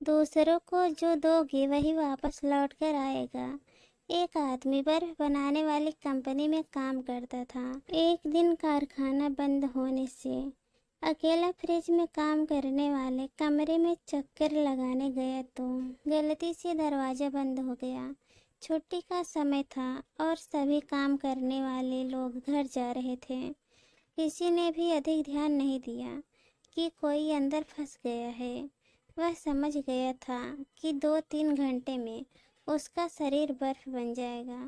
दूसरों को जो दोगे वही वापस लौट कर आएगा। एक आदमी बर्फ बनाने वाली कंपनी में काम करता था। एक दिन कारखाना बंद होने से अकेला फ्रिज में काम करने वाले कमरे में चक्कर लगाने गया तो गलती से दरवाज़ा बंद हो गया। छुट्टी का समय था और सभी काम करने वाले लोग घर जा रहे थे। किसी ने भी अधिक ध्यान नहीं दिया कि कोई अंदर फंस गया है। वह समझ गया था कि 2-3 घंटे में उसका शरीर बर्फ बन जाएगा।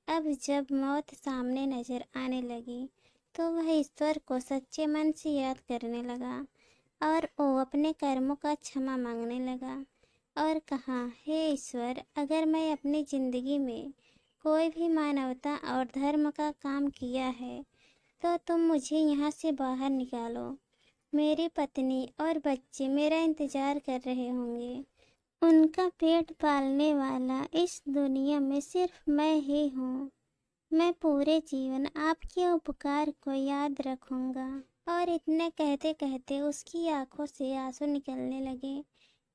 अब जब मौत सामने नजर आने लगी तो वह ईश्वर को सच्चे मन से याद करने लगा और वो अपने कर्मों का क्षमा मांगने लगा और कहा, हे ईश्वर, अगर मैं अपनी ज़िंदगी में कोई भी मानवता और धर्म का काम किया है तो तुम मुझे यहाँ से बाहर निकालो। मेरी पत्नी और बच्चे मेरा इंतज़ार कर रहे होंगे। उनका पेट पालने वाला इस दुनिया में सिर्फ मैं ही हूँ। मैं पूरे जीवन आपके उपकार को याद रखूँगा। और इतने कहते कहते उसकी आंखों से आंसू निकलने लगे।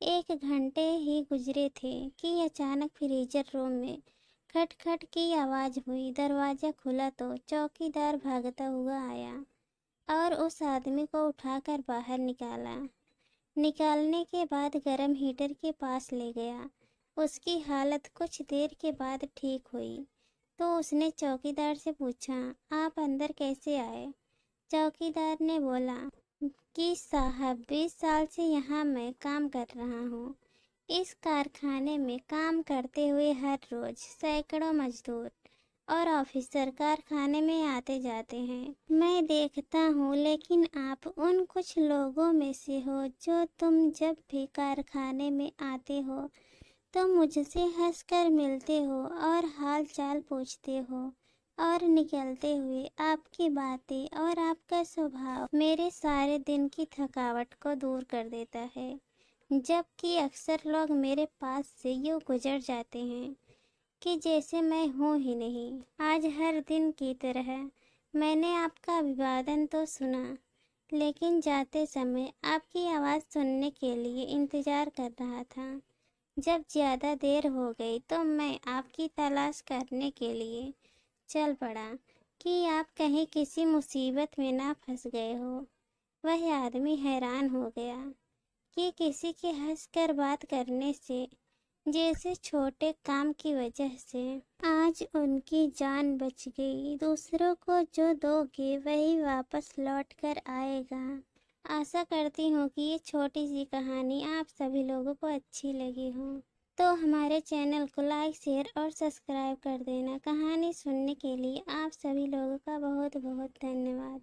1 घंटे ही गुजरे थे कि अचानक फ्रीजर रूम में खटखट की आवाज़ हुई। दरवाज़ा खुला तो चौकीदार भागता हुआ आया और उस आदमी को उठाकर बाहर निकालने के बाद गर्म हीटर के पास ले गया। उसकी हालत कुछ देर के बाद ठीक हुई तो उसने चौकीदार से पूछा, आप अंदर कैसे आए? चौकीदार ने बोला कि साहब, 20 साल से यहाँ मैं काम कर रहा हूँ। इस कारखाने में काम करते हुए हर रोज़ सैकड़ों मजदूर और ऑफिसर कारखाने में आते जाते हैं। मैं देखता हूँ, लेकिन आप उन कुछ लोगों में से हो जो तुम जब भी कारखाने में आते हो तो मुझसे हंसकर मिलते हो और हाल चाल पूछते हो और निकलते हुए आपकी बातें और आपका स्वभाव मेरे सारे दिन की थकावट को दूर कर देता है। जबकि अक्सर लोग मेरे पास से यूँ गुजर जाते हैं कि जैसे मैं हूँ ही नहीं। आज हर दिन की तरह मैंने आपका अभिवादन तो सुना, लेकिन जाते समय आपकी आवाज़ सुनने के लिए इंतज़ार कर रहा था। जब ज़्यादा देर हो गई तो मैं आपकी तलाश करने के लिए चल पड़ा कि आप कहीं किसी मुसीबत में ना फंस गए हो। वह आदमी हैरान हो गया कि किसी के हंसकर बात करने से जैसे छोटे काम की वजह से आज उनकी जान बच गई। दूसरों को जो दोगे वही वापस लौट कर आएगा। आशा करती हूँ कि ये छोटी सी कहानी आप सभी लोगों को अच्छी लगी हो। तो हमारे चैनल को लाइक, शेयर और सब्सक्राइब कर देना। कहानी सुनने के लिए आप सभी लोगों का बहुत बहुत धन्यवाद।